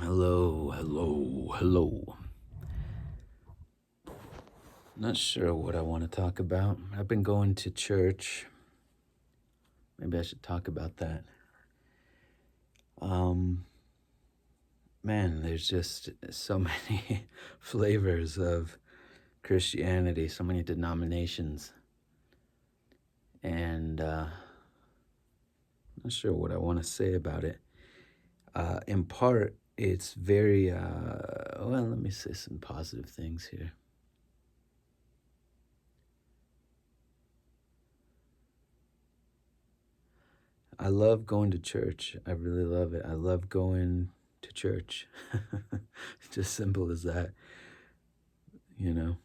Hello, hello, hello. Not sure what I want to talk about. I've been going to church. Maybe I should talk about that. Um, Man, there's just so many flavors of Christianity, so many denominations, and not sure what I want to say about it. In part, it's very well. Let me say some positive things here. I love going to church. I really love it. I love going to church. Just simple as that. You know,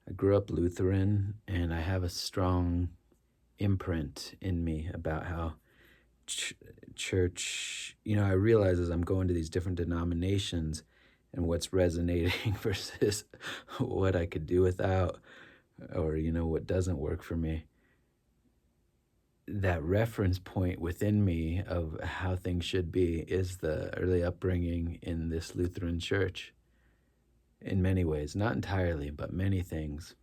I grew up Lutheran and I have a strong imprint in me about how ch- church, I realize as I'm going to these different denominations and what's resonating versus what I could do without or, what doesn't work for me. That reference point within me of how things should be is the early upbringing in this Lutheran church in many ways, not entirely, but many things.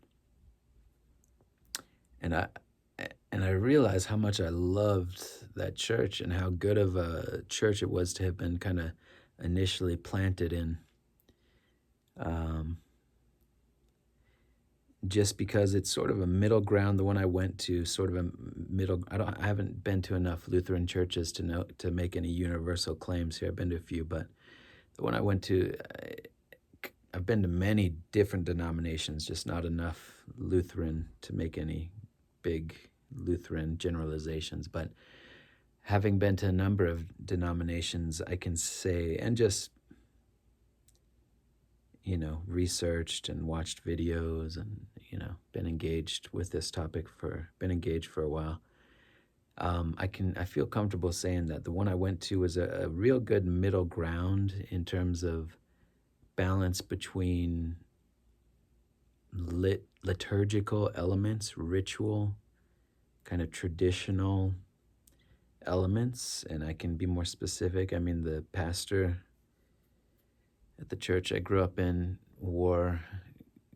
And I realized how much I loved that church and how good of a church it was to have been kind of initially planted in. Um, just because it's sort of a middle ground. The one I went to, sort of a middle. I haven't been to enough Lutheran churches to make any universal claims here. I've been to a few, but the one I went to, I've been to many different denominations, just not enough Lutheran to make any big Lutheran generalizations. But having been to a number of denominations, I can say, and just researched and watched videos and, been engaged with this topic been engaged for a while. I feel comfortable saying that the one I went to was a real good middle ground in terms of balance between liturgical elements, ritual, kind of traditional elements. And I can be more specific. I mean, the pastor at the church I grew up in wore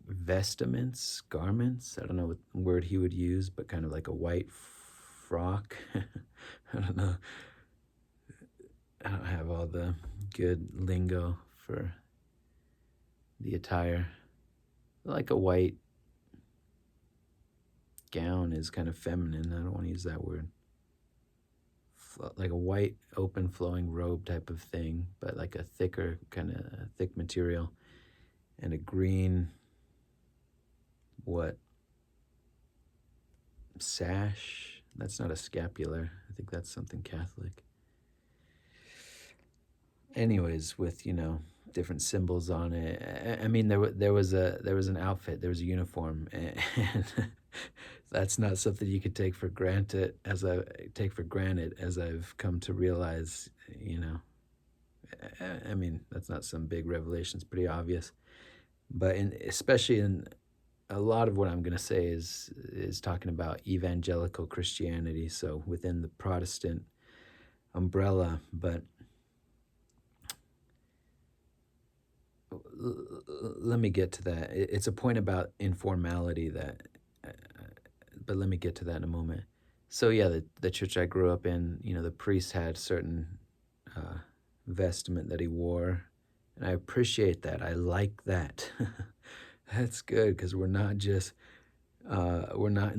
vestments, garments. I don't know what word he would use, but kind of like a white frock. I don't know. I don't have all the good lingo for the attire. Like a white gown is kind of feminine. I don't want to use that word. Like a white, open, flowing robe type of thing, but like a thicker, kind of thick material, and a green, what, sash? That's not a scapular. I think that's something Catholic. Anyways, with different symbols on it. I mean, there was an outfit, there was a uniform, and that's not something you could take for granted as I've come to realize. I mean, that's not some big revelation. It's pretty obvious, but especially in a lot of what I'm going to say is talking about evangelical Christianity, so within the Protestant umbrella, but let me get to that. It's a point about informality uh, but let me get to that in a moment. So yeah, the church I grew up in, the priest had certain uh, vestment that he wore, and I appreciate that. I like that. That's good because we're not in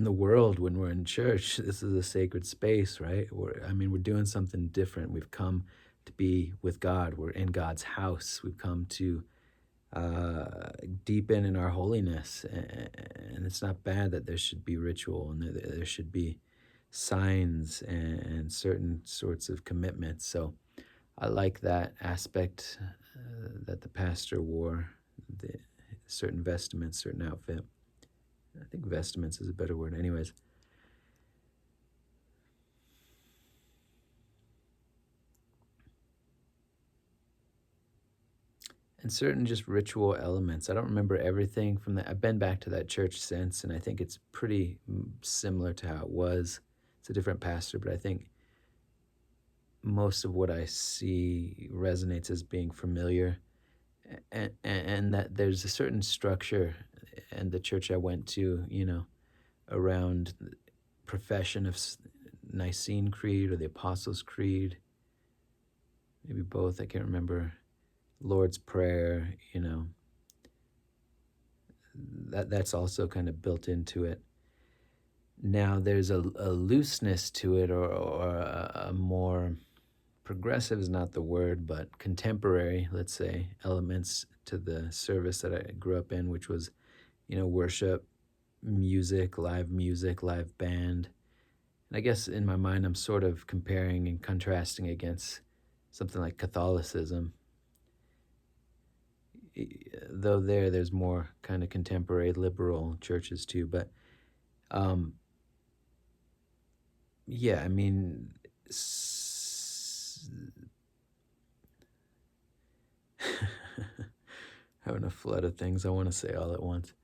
the world when we're in church. This is a sacred space, right? We're doing something different. We've come to be with God. We're in God's house. We've come to deepen in our holiness, and it's not bad that there should be ritual and there should be signs and certain sorts of commitments. So I like that aspect that the pastor wore, the certain vestments, certain outfit. I think vestments is a better word. Anyways, and certain just ritual elements. I don't remember everything from that. I've been back to that church since, and I think it's pretty similar to how it was. It's a different pastor, but I think most of what I see resonates as being familiar, and that there's a certain structure and the church I went to, around the profession of Nicene Creed or the Apostles' Creed, maybe both, I can't remember, Lord's Prayer, that's also kind of built into it. Now there's a looseness to it, or a more progressive is not the word, but contemporary, let's say, elements to the service that I grew up in, which was, worship, music, live band. And I guess in my mind, I'm sort of comparing and contrasting against something like Catholicism, though there's more kind of contemporary liberal churches too. But um, yeah, I mean, having a flood of things I want to say all at once.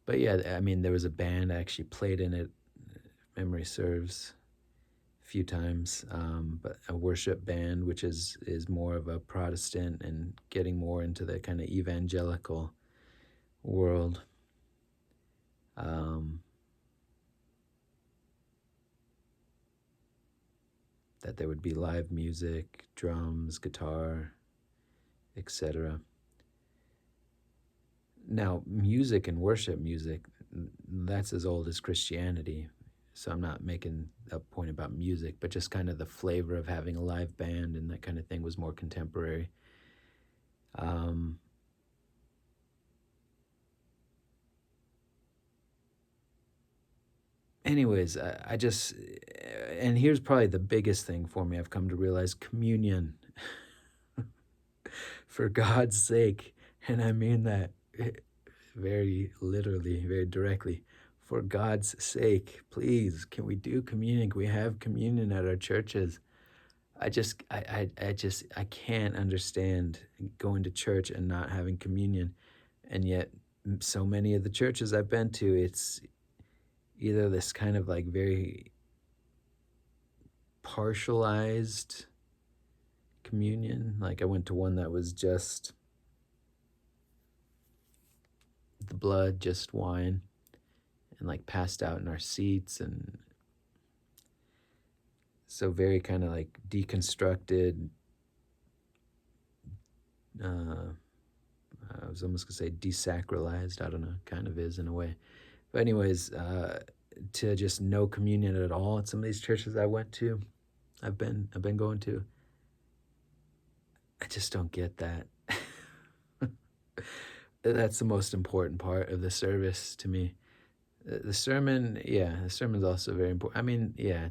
But yeah, I mean, there was a band I actually played in it, memory serves, a few times, but a worship band, which is more of a Protestant and getting more into the kind of evangelical world. Um, that there would be live music, drums, guitar, etc. Now, music and worship music, that's as old as Christianity. So I'm not making a point about music, but just kind of the flavor of having a live band and that kind of thing was more contemporary. Um, anyways, I just, and here's probably the biggest thing for me I've come to realize: communion. For God's sake. And I mean that very literally, very directly. For God's sake, please, can we do communion? Can we have communion at our churches? I can't understand going to church and not having communion. And yet, so many of the churches I've been to, it's either this kind of like very partialized communion. Like I went to one that was just the blood, just wine, and like passed out in our seats, and so very kind of like deconstructed. uh I was almost gonna say desacralized. I don't know, kind of is in a way. But anyways, to just no communion at all at some of these churches I went to, I've been going to, I just don't get that. That's the most important part of the service to me. The sermon, yeah, the sermon's also very important. I mean, yeah,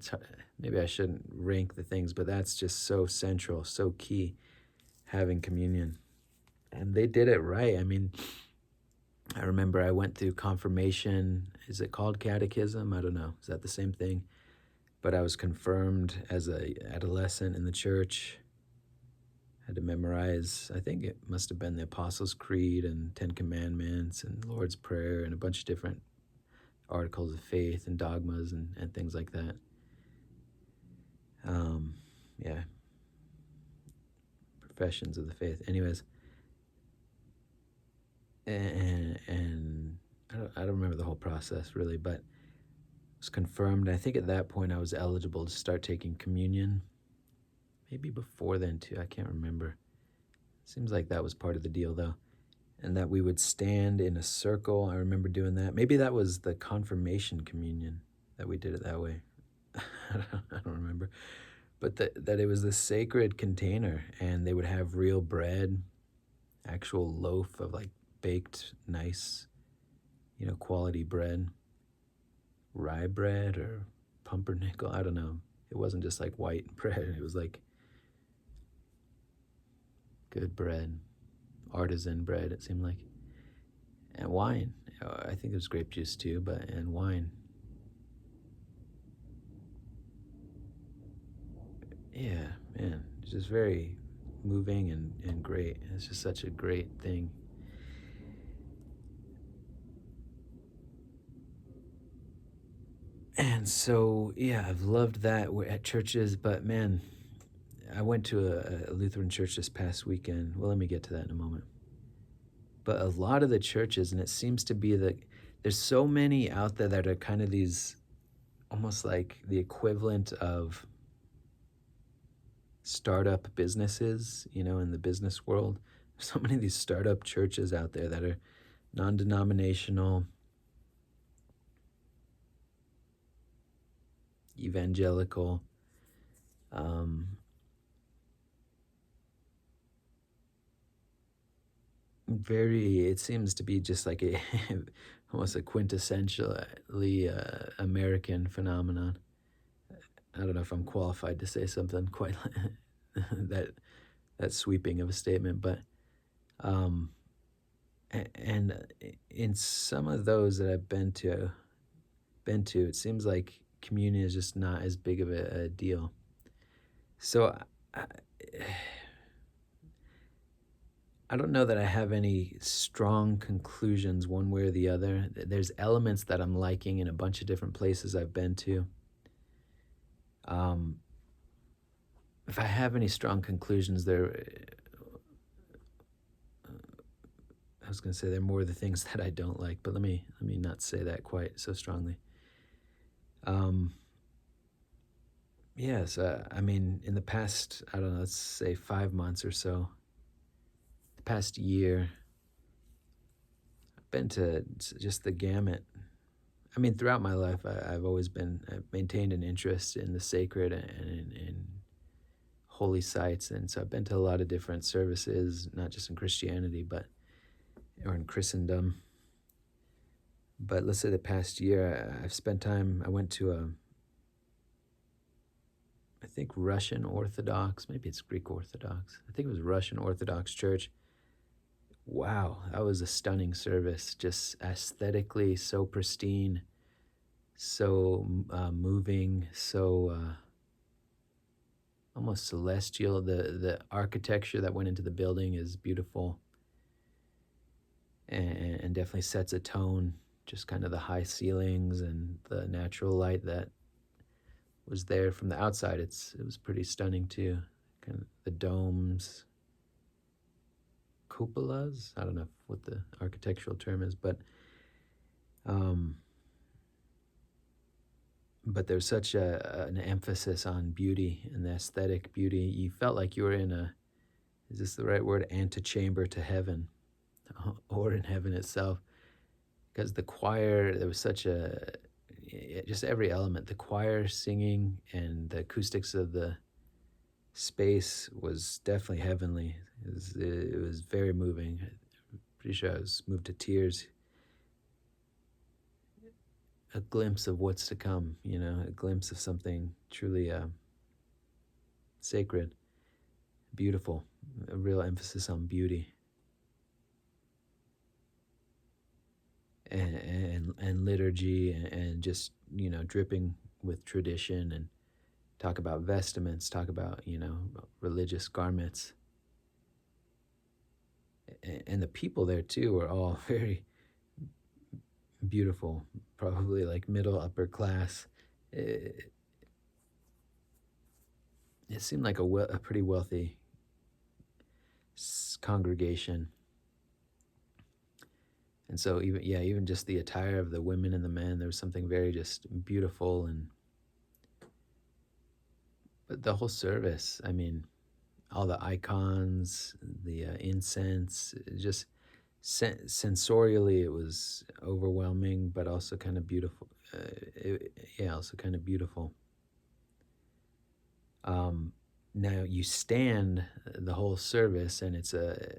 maybe I shouldn't rank the things, but that's just so central, so key, having communion. And they did it right. I mean, I remember I went through confirmation. Is it called catechism? I don't know. Is that the same thing? But I was confirmed as a adolescent in the church. Had to memorize, I think it must have been the Apostles' Creed and Ten Commandments and Lord's Prayer and a bunch of different articles of faith and dogmas and things like that. Yeah, professions of the faith. Anyways, and I don't remember the whole process really, but it was confirmed. I think at that point I was eligible to start taking communion. Maybe before then too, I can't remember. Seems like that was part of the deal though. And that we would stand in a circle. I remember doing that. Maybe that was the confirmation communion that we did it that way. I don't remember. But that it was the sacred container, and they would have real bread, actual loaf of like baked, nice, quality bread, rye bread or pumpernickel. I don't know. It wasn't just like white bread. It was like good bread, artisan bread. It seemed like, and wine. I think it was grape juice too, and wine. Yeah, man, it's just very moving and great. It's just such a great thing. And so, yeah, I've loved that at churches, but man, I went to a Lutheran church this past weekend. Well, let me get to that in a moment. But a lot of the churches, and it seems to be that there's so many out there that are kind of these almost like the equivalent of startup businesses, in the business world. There's so many of these startup churches out there that are non denominational, evangelical. Um, it seems to be just like a almost a quintessentially American phenomenon. I don't know if I'm qualified to say something quite that that sweeping of a statement, but um, and in some of those that I've been to, it seems like communion is just not as big of a deal. So I, I don't know that I have any strong conclusions one way or the other. There's elements that I'm liking in a bunch of different places I've been to. Um, if I have any strong conclusions, I was going to say they're more the things that I don't like, but let me not say that quite so strongly. Um, yes, I mean, in the past, I don't know, let's say 5 months or so, the past year, I've been to just the gamut. I mean, throughout my life, I've maintained an interest in the sacred and in holy sites, and so I've been to a lot of different services, not just in Christianity, or in Christendom. But let's say the past year, I've spent time. I went to I think Russian Orthodox, maybe it's Greek Orthodox. I think it was Russian Orthodox church. Wow, that was a stunning service. Just aesthetically so pristine, so moving, so almost celestial. The architecture that went into the building is beautiful, and definitely sets a tone. Just kind of the high ceilings and the natural light that was there from the outside. It was pretty stunning too. Kind of the domes, cupolas. I don't know what the architectural term is, um, but there's such an emphasis on beauty and the aesthetic beauty. You felt like you were in is this the right word, antechamber to heaven, or in heaven itself, because the choir, there was just every element, the choir singing and the acoustics of the space was definitely heavenly. It was very moving. I'm pretty sure I was moved to tears. A glimpse of what's to come, a glimpse of something truly sacred, beautiful, a real emphasis on beauty and liturgy and just, dripping with tradition, and talk about vestments, talk about, religious garments. And the people there too were all very beautiful, probably like middle upper class. It, it seemed like a pretty wealthy congregation. And so even just the attire of the women and the men, there was something very just beautiful. But the whole service, I mean, all the icons, the incense, just sensorially it was overwhelming, but also kind of beautiful. Also kind of beautiful. Now you stand the whole service, and it's an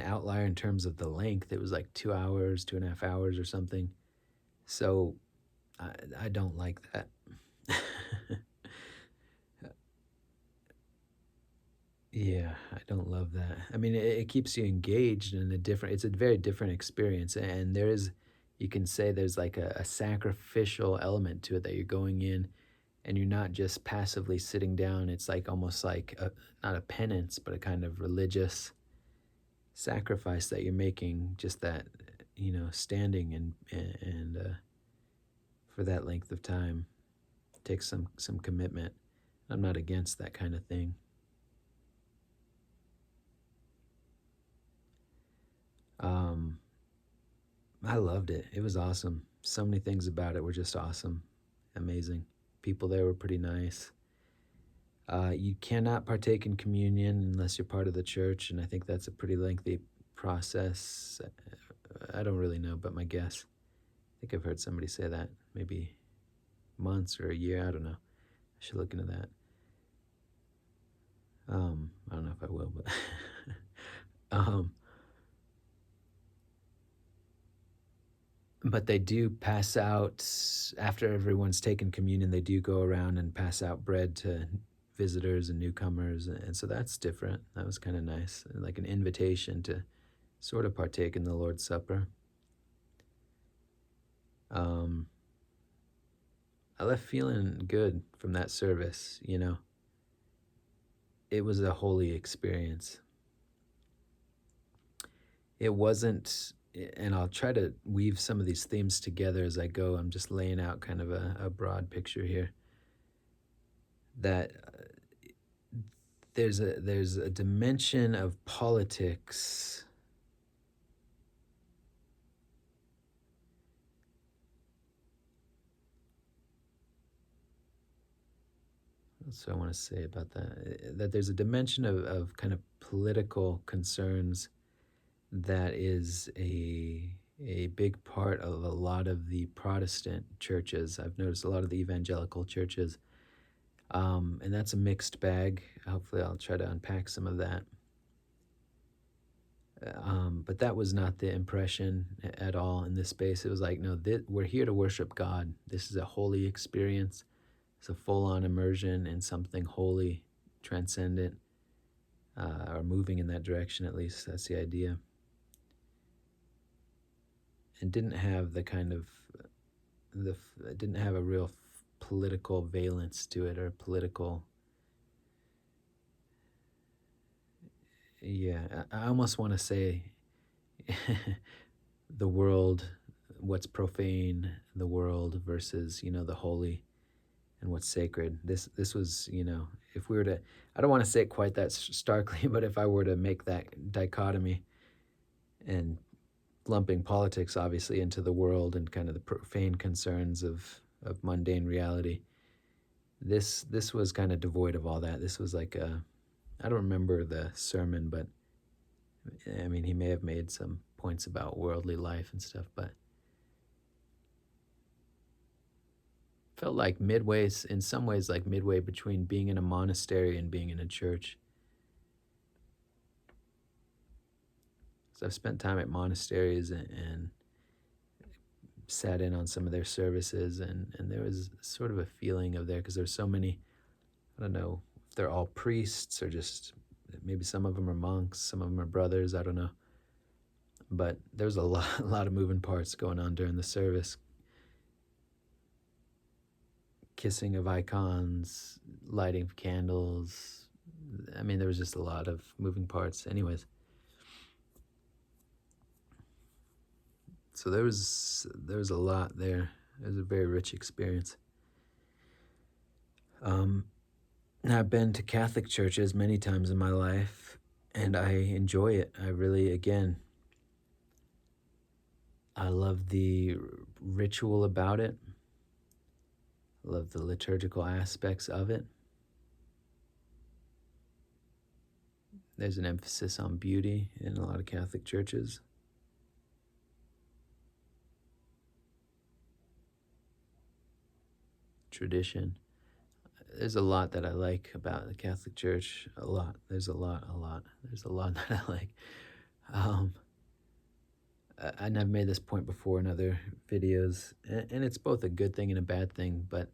outlier in terms of the length. It was like 2 hours, 2.5 hours or something. So I don't like that. Yeah, I don't love that. I mean, it keeps you engaged in it's a very different experience. And you can say there's like a sacrificial element to it, that you're going in and you're not just passively sitting down. It's like almost like not a penance, but a kind of religious sacrifice that you're making, just that, standing and for that length of time takes some commitment. I'm not against that kind of thing. Um, I loved it. It was awesome. So many things about it were just awesome, amazing. People there were pretty nice. You cannot partake in communion unless you're part of the church, and I think that's a pretty lengthy process. I don't really know, but my guess. I think I've heard somebody say that, maybe months or a year. I don't know. I should look into that. I don't know if I will, but um, but they do pass out after everyone's taken communion. They do go around and pass out bread to visitors and newcomers, and so that's different. That was kind of nice, like an invitation to sort of partake in the Lord's Supper. Um, I left feeling good from that service. It was a holy experience. It wasn't, and I'll try to weave some of these themes together as I go. I'm just laying out kind of a broad picture here. That there's a dimension of politics so I want to say about that. That there's a dimension of kind of political concerns that is a big part of a lot of the Protestant churches. I've noticed a lot of the evangelical churches, and that's a mixed bag. Hopefully, I'll try to unpack some of that. But that was not the impression at all in this space. It was like, no, we're here to worship God. This is a holy experience. It's a full-on immersion in something holy, transcendent, or moving in that direction. At least that's the idea. And didn't have the kind of it didn't have a real political valence to it, or political. Yeah, I almost want to say the world, what's profane, the world versus the holy and what's sacred. This was if we were to, I don't want to say it quite that starkly, but if I were to make that dichotomy and lumping politics obviously into the world and kind of the profane concerns of mundane reality, this was kind of devoid of all that. This was like I don't remember the sermon, but I mean, he may have made some points about worldly life and stuff, but felt like in some ways, like midway between being in a monastery and being in a church. So I've spent time at monasteries and sat in on some of their services, and there was sort of a feeling of there, because there's so many, I don't know if they're all priests or just maybe some of them are monks, some of them are brothers, I don't know. But there's a lot of moving parts going on during the service. Kissing of icons, lighting of candles. I mean, there was just a lot of moving parts. Anyways, so there was a lot there. It was a very rich experience. I've been to Catholic churches many times in my life, and I enjoy it. I really, again, I love the ritual about it. I love the liturgical aspects of it. There's an emphasis on beauty in a lot of Catholic churches. Tradition. There's a lot that I like about the Catholic Church. A lot. There's a lot. There's a lot that I like. And I've made this point before in other videos, and it's both a good thing and a bad thing, but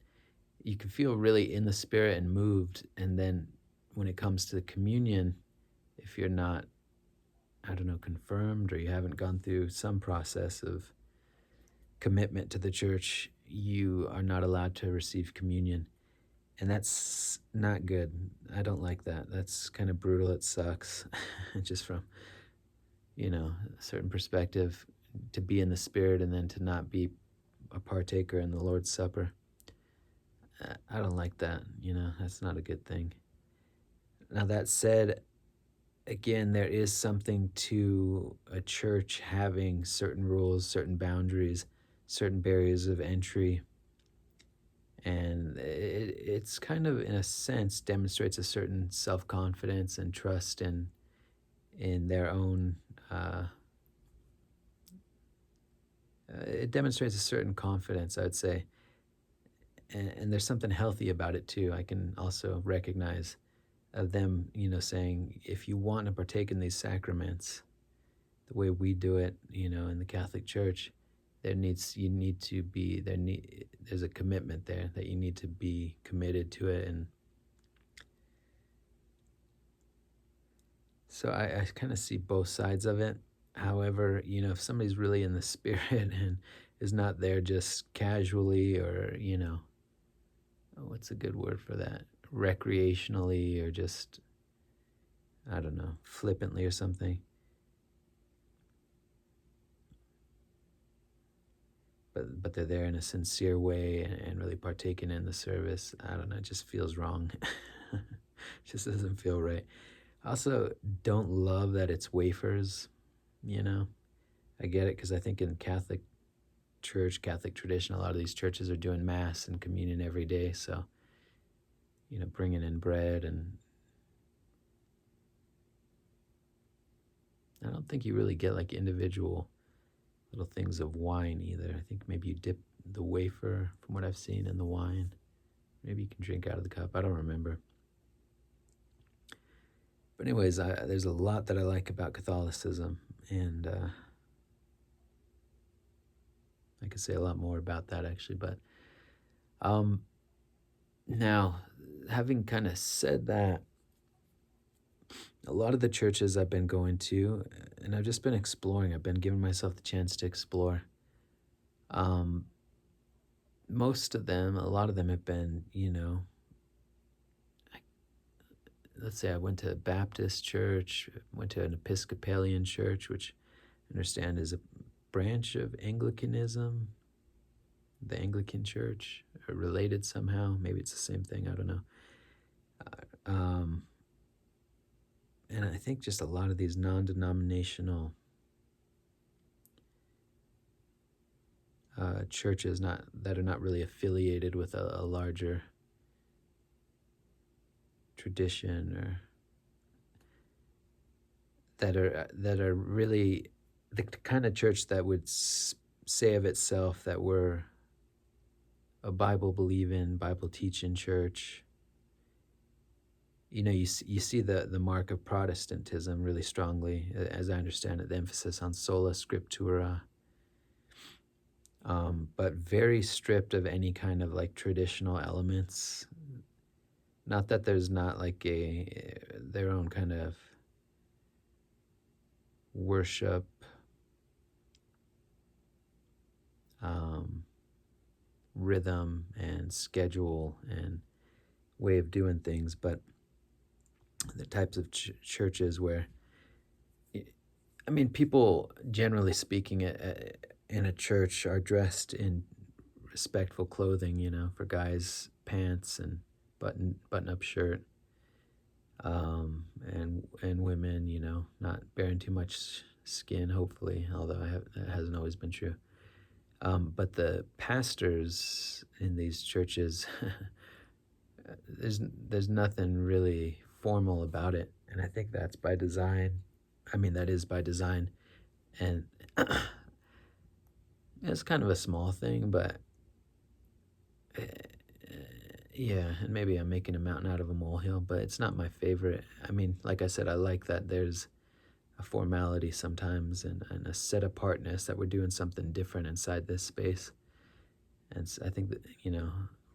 you can feel really in the spirit and moved, and then when it comes to communion, if you're not, I don't know, confirmed, or you haven't gone through some process of commitment to the church, you are not allowed to receive communion. And that's not good. I don't like that. That's kind of brutal. It sucks. Just from, a certain perspective, to be in the spirit and then to not be a partaker in the Lord's Supper. I don't like that. That's not a good thing. Now, that said, again, there is something to a church having certain rules, certain boundaries, certain barriers of entry. And it's kind of, in a sense, demonstrates a certain self confidence and trust in their own. It demonstrates a certain confidence, I would say, and there's something healthy about it too. I can also recognize of them, saying, if you want to partake in these sacraments, the way we do it, in the Catholic Church, there's a commitment there that you need to be committed to it. And so I kind of see both sides of it. However, if somebody's really in the spirit and is not there just casually, or, what's a good word for that? Recreationally, or just, I don't know, flippantly or something. But they're there in a sincere way and really partaking in the service. I don't know, it just feels wrong. Just doesn't feel right. I also don't love that it's wafers, you know. I get it because I think in Catholic Church, Catholic tradition, a lot of these churches are doing Mass and communion every day. So, bringing in bread, and I don't think you really get like individual little things of wine either. I think maybe you dip the wafer, from what I've seen, in the wine. Maybe you can drink out of the cup. I don't remember. But anyways, there's a lot that I like about Catholicism, and I could say a lot more about that actually. But now, having kind of said that, a lot of the churches I've been going to, and I've just been exploring, I've been giving myself the chance to explore. Most of them, a lot of them have been, let's say I went to a Baptist church, went to an Episcopalian church, which I understand is a branch of Anglicanism, the Anglican church, or related somehow. Maybe it's the same thing, I don't know. And I think just a lot of these non-denominational churches that are not really affiliated with a larger tradition, or that are really the kind of church that would say of itself that we're a Bible believing, Bible teaching church. You see the mark of Protestantism really strongly, as I understand it, the emphasis on sola scriptura, but very stripped of any kind of like traditional elements. Not that there's not like their own kind of worship, rhythm and schedule and way of doing things, but the types of churches where, I mean, people generally speaking in a church are dressed in respectful clothing, for guys, pants and button up shirt, and women, not bearing too much skin, hopefully, although that hasn't always been true. But the pastors in these churches, there's nothing really formal about it, and I think that's by design. I mean, that is by design, and it's kind of a small thing, but yeah, and maybe I'm making a mountain out of a molehill, but it's not my favorite. I mean, like I said, I like that there's a formality sometimes, and a set apartness, that we're doing something different inside this space. And I think that,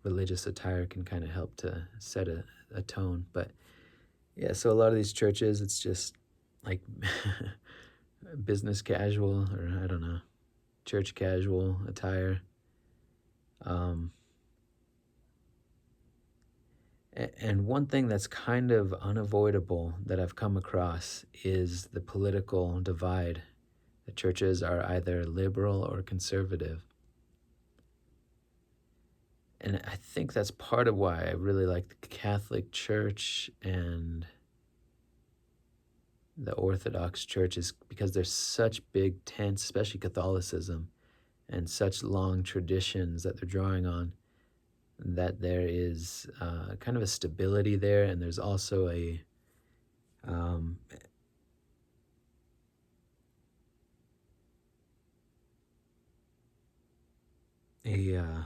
religious attire can kind of help to set a tone. But yeah, so a lot of these churches, it's just like business casual, or I don't know, church casual attire. And one thing that's kind of unavoidable that I've come across is the political divide. The churches are either liberal or conservative. And I think that's part of why I really like the Catholic Church and the Orthodox Church, is because there's such big tents, especially Catholicism, and such long traditions that they're drawing on, that there is kind of a stability there, and there's also um, a uh,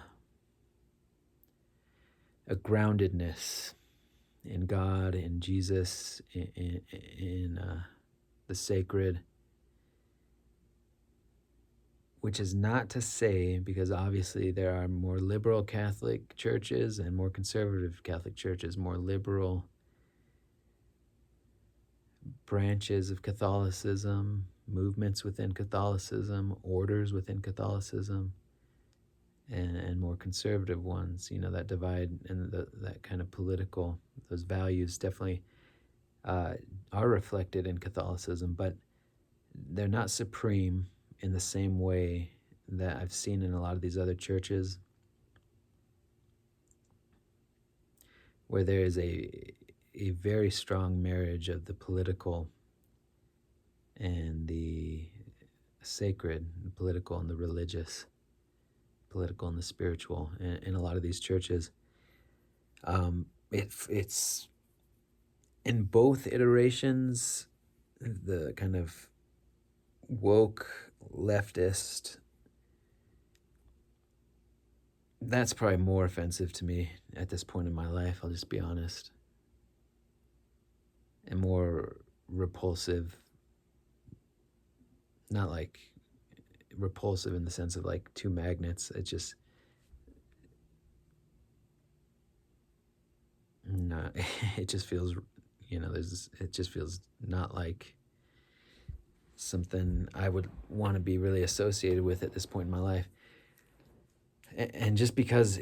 a groundedness in God, in Jesus, in the sacred, which is not to say, because obviously there are more liberal Catholic churches and more conservative Catholic churches, more liberal branches of Catholicism, movements within Catholicism, orders within Catholicism, and more conservative ones, that divide and that kind of political, those values definitely are reflected in Catholicism, but they're not supreme in the same way that I've seen in a lot of these other churches, where there is a very strong marriage of the political and the sacred, the political and the religious, political and the spiritual. In a lot of these churches, it's in both iterations, the kind of woke leftist, that's probably more offensive to me at this point in my life, I'll just be honest, and more repulsive. Not like repulsive in the sense of like two magnets. It just not. It just feels, it just feels not like something I would want to be really associated with at this point in my life. And just because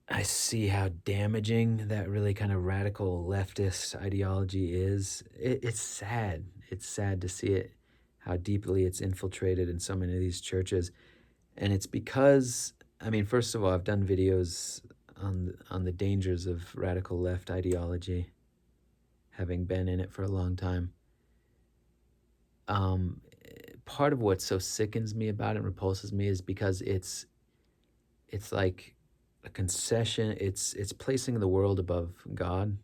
I see how damaging that really kind of radical leftist ideology is, it's sad. It's sad to see it, how deeply it's infiltrated in so many of these churches. And it's because, I mean, first of all, I've done videos on the dangers of radical left ideology, having been in it for a long time. Part of what so sickens me about it and repulses me is because it's like a concession. It's placing the world above God,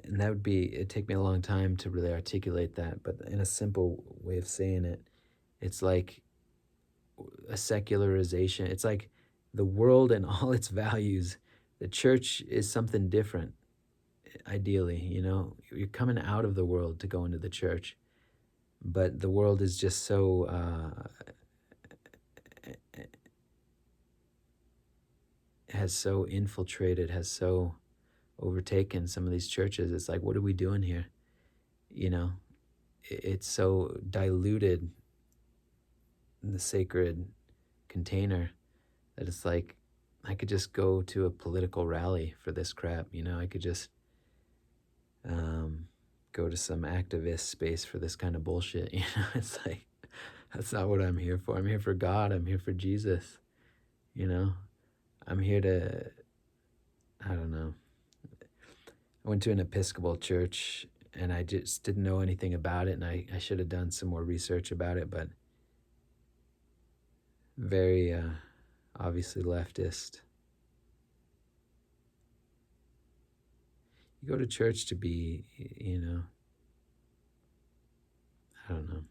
and it'd take me a long time to really articulate that. But in a simple way of saying it, it's like a secularization. It's like the world and all its values. The church is something different. Ideally, you're coming out of the world to go into the church, but the world is just so has so infiltrated, has so overtaken some of these churches. It's like, what are we doing here? It's so diluted in the sacred container that it's like, I could just go to a political rally for this crap. I could just go to some activist space for this kind of bullshit. It's like, that's not what I'm here for. I'm here for God. I'm here for Jesus. I'm here to, I don't know. I went to an Episcopal church and I just didn't know anything about it, and I should have done some more research about it, but very obviously leftist. You go to church to be, I don't know.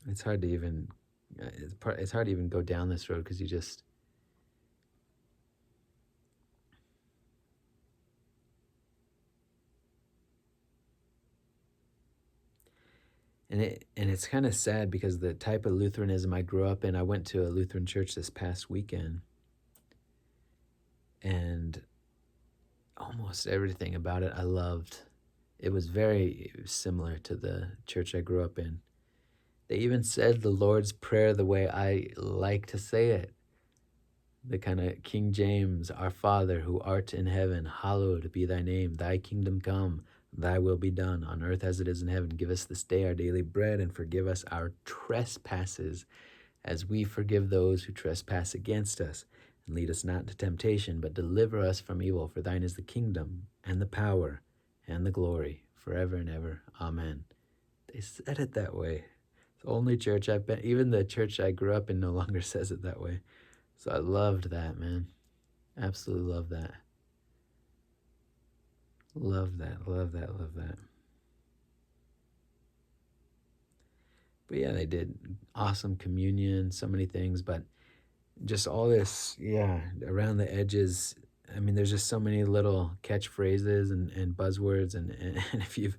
It's hard to even, it's hard to even go down this road because you just, and it's kind of sad because the type of Lutheranism I grew up in, I went to a Lutheran church this past weekend, and almost everything about it I loved. It was very similar to the church I grew up in. They even said the Lord's Prayer the way I like to say it. The kind of King James, Our Father who art in heaven, hallowed be thy name, thy kingdom come, Thy will be done on earth as it is in heaven. Give us this day our daily bread, and forgive us our trespasses as we forgive those who trespass against us. And lead us not into temptation, but deliver us from evil. For thine is the kingdom, and the power, and the glory, forever and ever. Amen. They said it that way. It's the only church I've been, even the church I grew up in no longer says it that way. So I loved that, man. Absolutely love that. Love that, love that, love that. But yeah, they did awesome communion, so many things, but just all this, yeah, around the edges. I mean, there's just so many little catchphrases and buzzwords, and if you've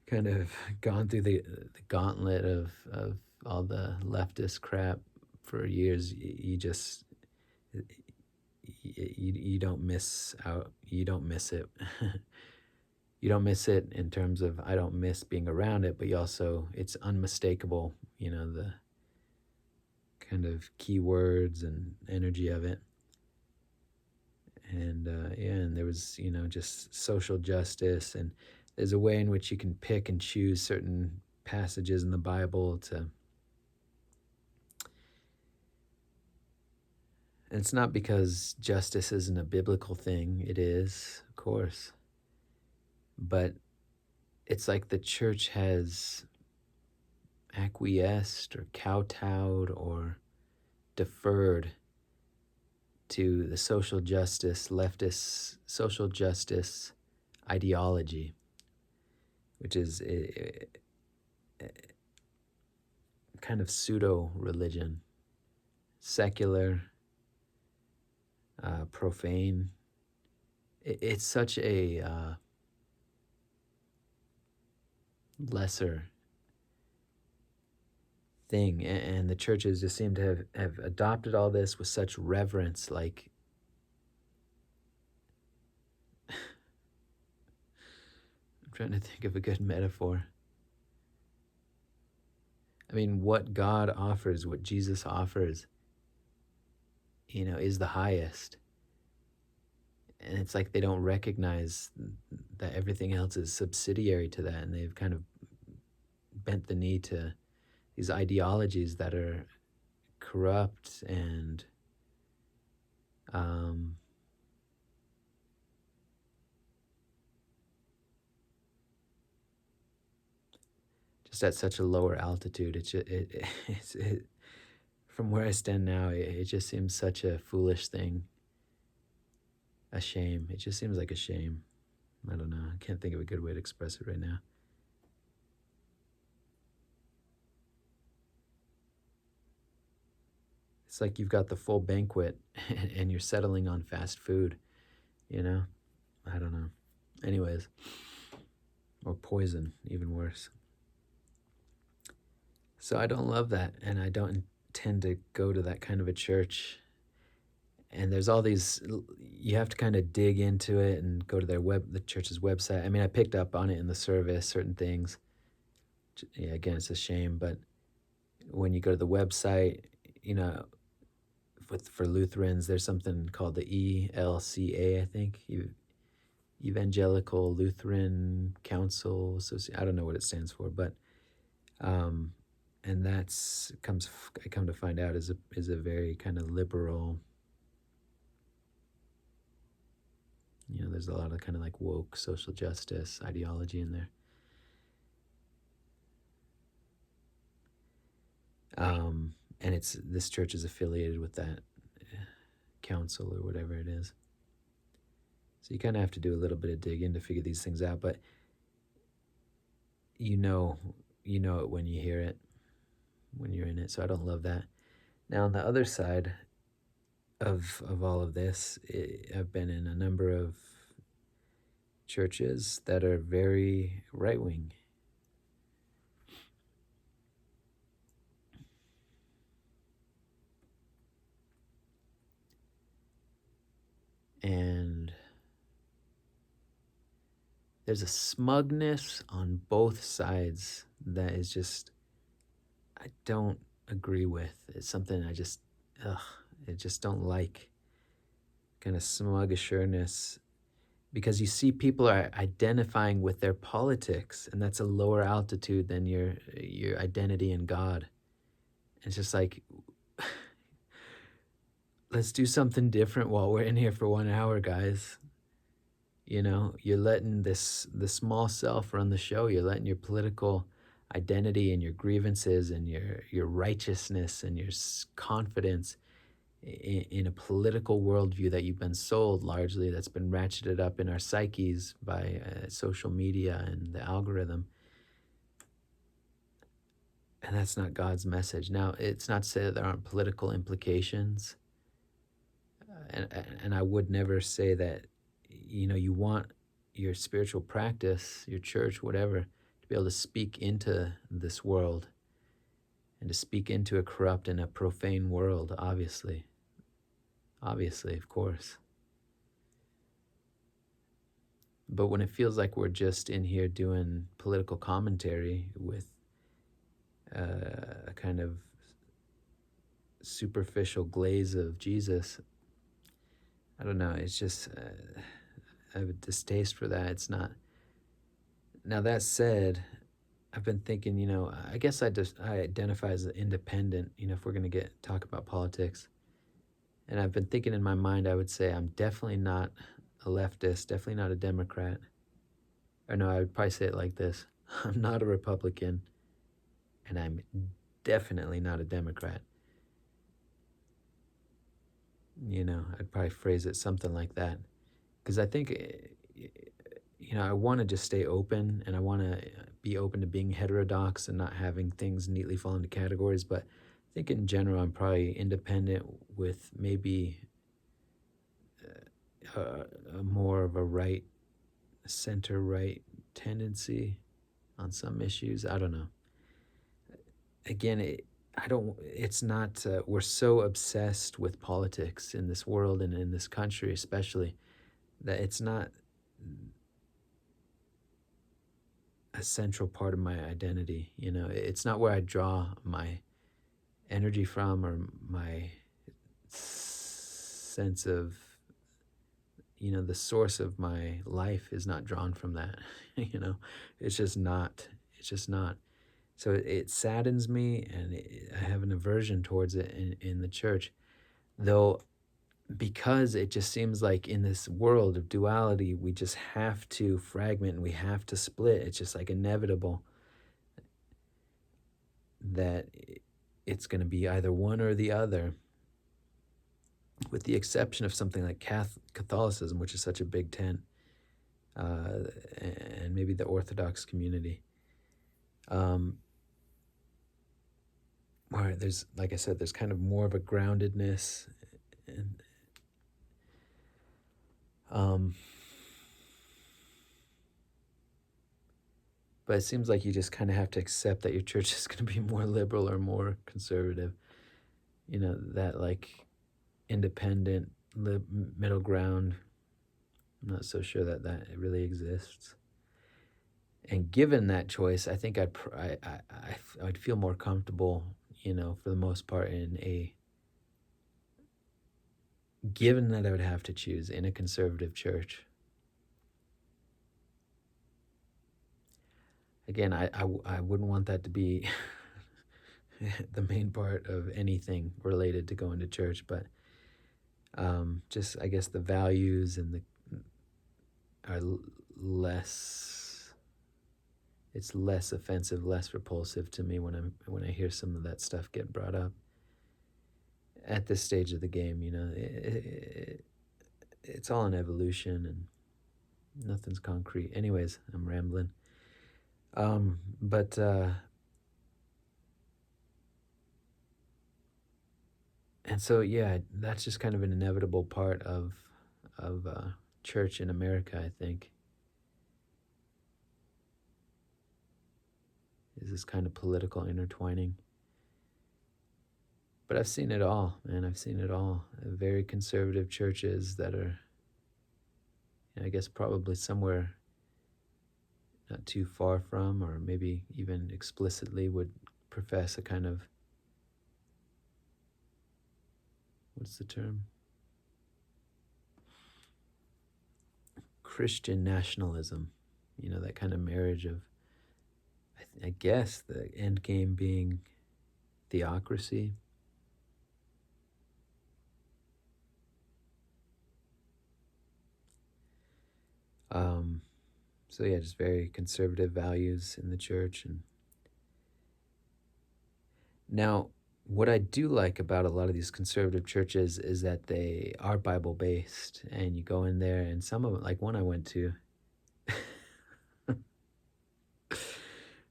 kind of gone through the gauntlet of all the leftist crap for years, you just you don't miss out. You don't miss it. You don't miss it in terms of I don't miss being around it, but you also it's unmistakable. You know the kind of keywords and energy of it. And yeah, and there was just social justice, and there's a way in which you can pick and choose certain passages in the Bible to. And it's not because justice isn't a biblical thing. It is, of course, but it's like the church has acquiesced or kowtowed or deferred to the social justice, leftist social justice ideology, which is a kind of pseudo religion, secular, profane. It's such a lesser thing, and the churches just seem to have adopted all this with such reverence. Like, I'm trying to think of a good metaphor. I mean, what God offers, what Jesus offers, is the highest. And it's like they don't recognize that everything else is subsidiary to that, and they've kind of bent the knee to these ideologies that are corrupt and just at such a lower altitude. From where I stand now, it just seems such a foolish thing, a shame. It just seems like a shame. I don't know. I can't think of a good way to express it right now. It's like you've got the full banquet and you're settling on fast food, I don't know. Anyways, or poison, even worse. So I don't love that, and I don't intend to go to that kind of a church. And there's all these, you have to kind of dig into it and go to the church's website. I mean, I picked up on it in the service, certain things. Yeah, again, it's a shame, but when you go to the website, for Lutherans, there's something called the ELCA, I think, Evangelical Lutheran Council Association. I don't know what it stands for, but and I come to find out is a very kind of liberal. There's a lot of kind of like woke social justice ideology in there. And this church is affiliated with that council or whatever it is. So you kind of have to do a little bit of digging to figure these things out, but you know it when you hear it, when you're in it. So I don't love that. Now on the other side of all of this, I've been in a number of churches that are very right-wing. And there's a smugness on both sides that is just, I don't agree with. It's something I just don't like. Kind of smug assuredness. because you see people are identifying with their politics, and that's a lower altitude than your identity in God. It's just like, let's do something different while we're in here for 1 hour, guys. You know, you're letting the small self run the show. You're letting your political identity and your grievances and your righteousness and your confidence in a political worldview that you've been sold largely, that's been ratcheted up in our psyches by social media and the algorithm. And that's not God's message. Now, it's not to say that there aren't political implications. And I would never say that, you know, you want your spiritual practice, your church, whatever, to be able to speak into this world and to speak into a corrupt and a profane world, obviously. Obviously, of course. But when it feels like we're just in here doing political commentary with a kind of superficial glaze of Jesus, I don't know. It's just, I have a distaste for that. It's not. Now, that said, I've been thinking, you know, I guess I identify as an independent, you know, if we're going to talk about politics. And I've been thinking in my mind, I would say I'm definitely not a leftist, definitely not a Democrat. Or no, I would probably say it like this: I'm not a Republican, and I'm definitely not a Democrat. You know, I'd probably phrase it something like that. Because I think, you know, I want to just stay open, and I want to be open to being heterodox and not having things neatly fall into categories. But I think in general, I'm probably independent with maybe a more of a right, center right tendency on some issues. I don't know. Again, I don't. It's not. We're so obsessed with politics in this world and in this country, especially, that it's not a central part of my identity. You know, it's not where I draw my energy from, or my sense of, you know, the source of my life is not drawn from that. You know, it's just not. It's just not. So it saddens me, and I have an aversion towards it in the church, though, because it just seems like in this world of duality, we just have to fragment and we have to split. It's just like inevitable that it's going to be either one or the other, with the exception of something like Catholicism, which is such a big tent, and maybe the Orthodox community. Where there's, like I said, there's kind of more of a groundedness, and but it seems like you just kind of have to accept that your church is going to be more liberal or more conservative. You know, that like independent middle ground. I'm not so sure that that really exists. And given that choice, I think I'd feel more comfortable, you know, for the most part, in a, given that I would have to choose, in a conservative church. Again, I wouldn't want that to be the main part of anything related to going to church, but just, I guess, the values and the are less. It's less offensive, less repulsive to me when I hear some of that stuff get brought up at this stage of the game. You know, it's all an evolution, and nothing's concrete. Anyways, I'm rambling. But and so, yeah, that's just kind of an inevitable part of church in America, I think, is this kind of political intertwining. But I've seen it all, man. I've seen it all. Very conservative churches that are, I guess, probably somewhere not too far from, or maybe even explicitly would profess a kind of, what's the term? Christian nationalism, that kind of marriage of, I guess, the end game being theocracy. Um, so yeah, just very conservative values in the church. And now, what I do like about a lot of these conservative churches is that they are Bible based, and you go in there, and some of them, like one I went to, I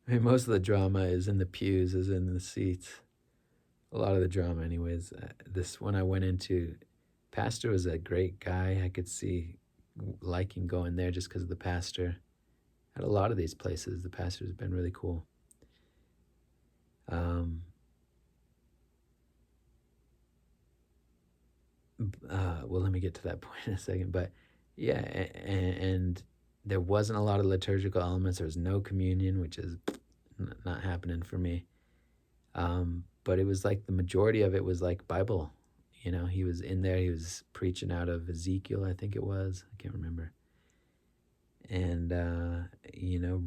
mean, most of the drama is in the pews, is in the seats. A lot of the drama, anyways. This one I went into, pastor was a great guy. I could see liking going there just because of the pastor. At a lot of these places, the pastor's been really cool. Um, well, let me get to that point in a second. But yeah, and there wasn't a lot of liturgical elements. There was no communion, which is not happening for me. But it was like the majority of it was like Bible. He was in there. He was preaching out of Ezekiel, I think it was. I can't remember. And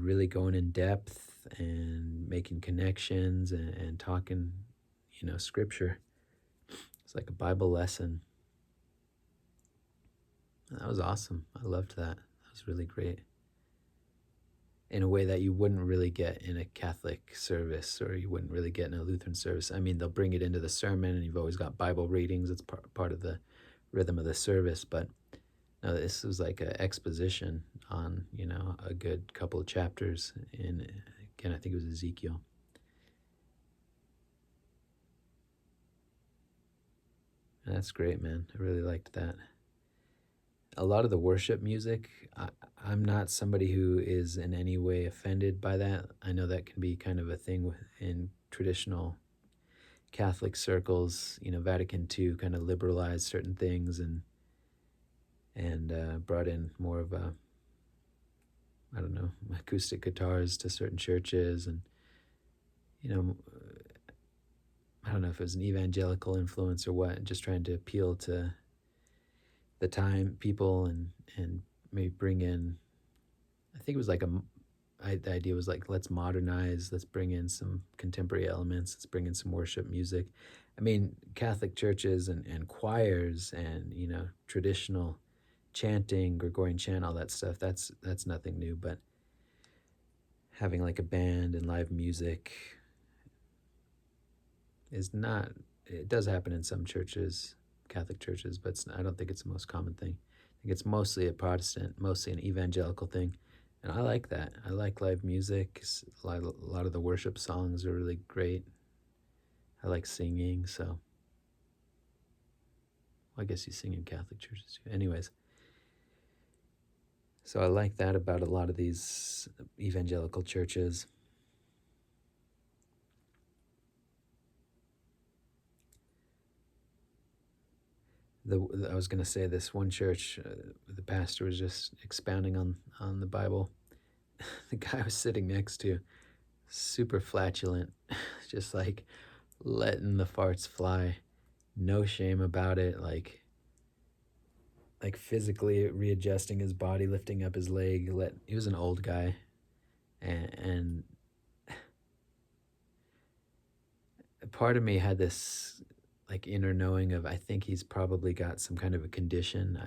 really going in depth and making connections and talking, scripture. It's like a Bible lesson. That was awesome. I loved that. That was really great. In a way that you wouldn't really get in a Catholic service, or you wouldn't really get in a Lutheran service. I mean, they'll bring it into the sermon, and you've always got Bible readings. It's part of the rhythm of the service. But no, this was like an exposition on, a good couple of chapters in, again, I think it was Ezekiel. And that's great, man. I really liked that. A lot of the worship music, I'm not somebody who is in any way offended by that. I know that can be kind of a thing in traditional Catholic circles. Vatican II kind of liberalized certain things and brought in more of a, I don't know, acoustic guitars to certain churches. And, I don't know if it was an evangelical influence or what, just trying to appeal to the time people and maybe bring in, I think it was like the idea was like, let's modernize, let's bring in some contemporary elements, let's bring in some worship music. I mean, Catholic churches and choirs and, traditional chanting, Gregorian chant, all that stuff, that's nothing new. But having like a band and live music is not, it does happen in some churches, Catholic churches, but I don't think it's the most common thing. I think it's mostly a Protestant, mostly an evangelical thing. And I like that. I like live music. A lot of the worship songs are really great. I like singing, so well, I guess you sing in Catholic churches too. Anyways, so I like that about a lot of these evangelical churches. I was going to say, this one church, the pastor was just expounding on the Bible. The guy I was sitting next to, super flatulent, just like letting the farts fly, no shame about it, like physically readjusting his body, lifting up his leg. He was an old guy, and part of me had this like inner knowing of, I think he's probably got some kind of a condition.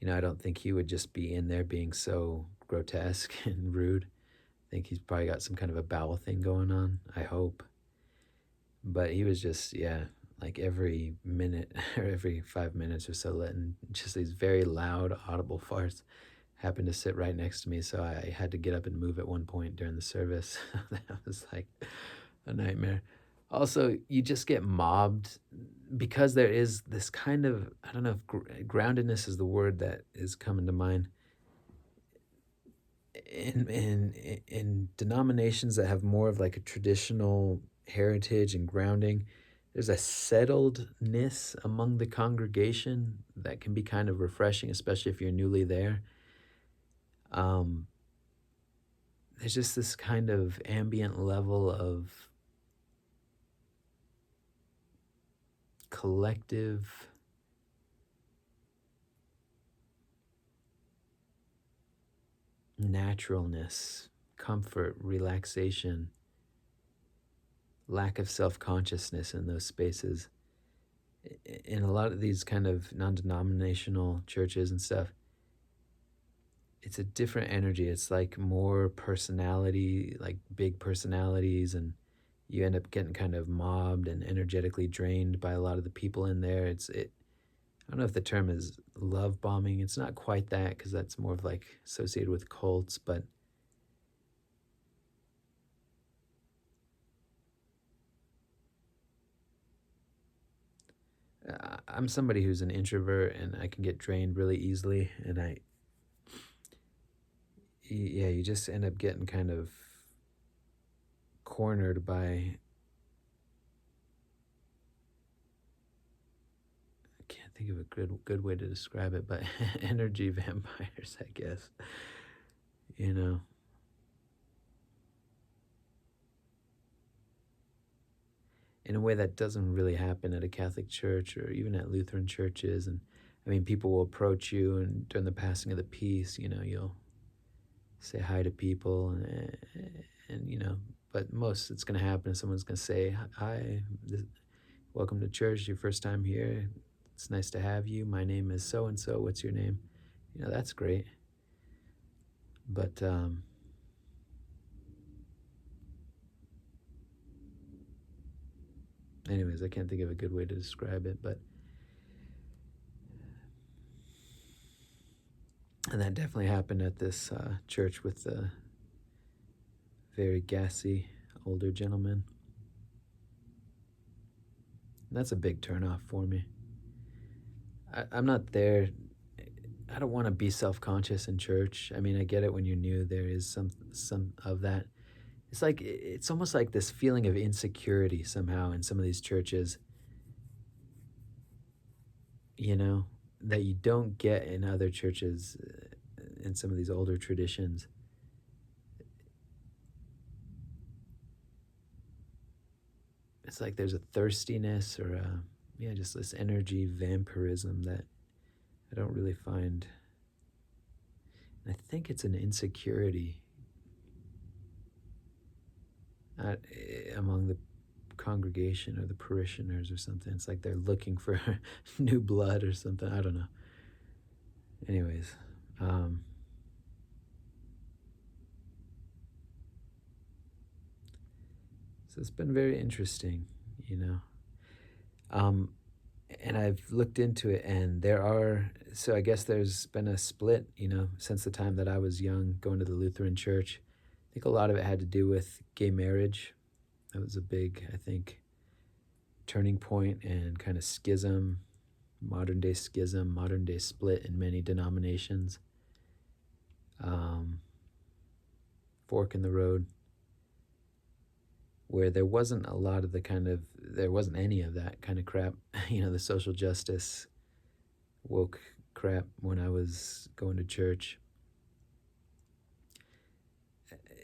I don't think he would just be in there being so grotesque and rude. I think he's probably got some kind of a bowel thing going on, I hope. But he was just, yeah, like every minute or every 5 minutes or so, letting just these very loud, audible farts. Happened to sit right next to me, so I had to get up and move at one point during the service. That was like a nightmare. Also, you just get mobbed because there is this kind of, I don't know if groundedness is the word that is coming to mind. In denominations that have more of like a traditional heritage and grounding, there's a settledness among the congregation that can be kind of refreshing, especially if you're newly there. Um, there's just this kind of ambient level of collective naturalness, comfort, relaxation, lack of self consciousness in those spaces. In a lot of these kind of non denominational churches and stuff, it's a different energy. It's like more personality, like big personalities, and you end up getting kind of mobbed and energetically drained by a lot of the people in there. I don't know if the term is love bombing. It's not quite that because that's more of like associated with cults, but I'm somebody who's an introvert and I can get drained really easily. And yeah, you just end up getting kind of cornered by, I can't think of a good way to describe it, but energy vampires, I guess. You know, in a way that doesn't really happen at a Catholic church or even at Lutheran churches. And I mean, people will approach you, and during the passing of the peace, you'll say hi to people, and but most it's going to happen. Someone's going to say, "Hi, welcome to church. Your first time here. It's nice to have you. My name is so and so. What's your name?" That's great. But anyways, I can't think of a good way to describe it, but and that definitely happened at this church with the very gassy older gentleman. That's a big turnoff for me. I'm not there. I don't want to be self-conscious in church. I mean, I get it when you're new. There is some of that. It's almost like this feeling of insecurity somehow in some of these churches. You know, that you don't get in other churches, in some of these older traditions. It's like there's a thirstiness or just this energy vampirism that I don't really find. And I think it's an insecurity among the congregation or the parishioners or something. It's like they're looking for new blood or something. I don't know. Anyways, so it's been very interesting, you know. And I've looked into it, and so I guess there's been a split, since the time that I was young, going to the Lutheran church. I think a lot of it had to do with gay marriage. That was a big, I think, turning point and kind of modern day schism, modern day split in many denominations. Fork in the road, where there wasn't any of that kind of crap, the social justice woke crap when I was going to church.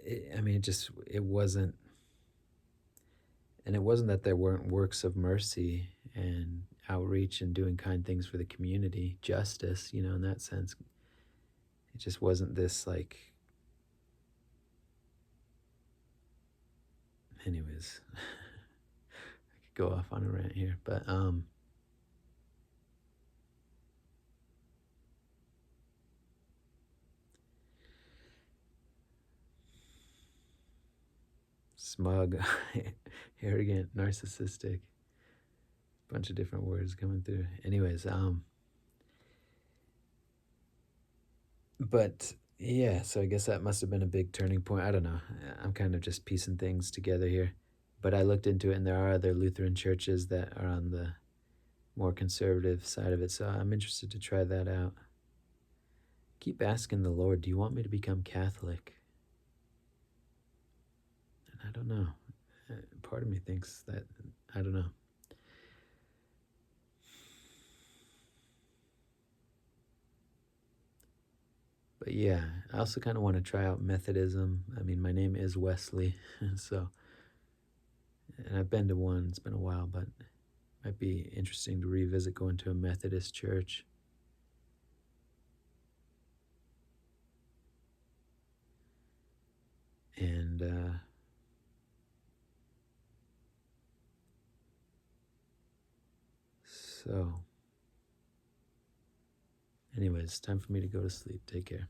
It wasn't, and it wasn't that there weren't works of mercy and outreach and doing kind things for the community, justice, in that sense. It just wasn't this like, anyways, I could go off on a rant here, but smug, arrogant, narcissistic, bunch of different words coming through. Anyways, but yeah, so I guess that must have been a big turning point. I don't know. I'm kind of just piecing things together here. But I looked into it, and there are other Lutheran churches that are on the more conservative side of it, so I'm interested to try that out. Keep asking the Lord, do you want me to become Catholic? And I don't know. Part of me thinks that, I don't know. But yeah, I also kind of want to try out Methodism. I mean, my name is Wesley, so, and I've been to one. It's been a while, but it might be interesting to revisit going to a Methodist church. And so, anyways, time for me to go to sleep. Take care.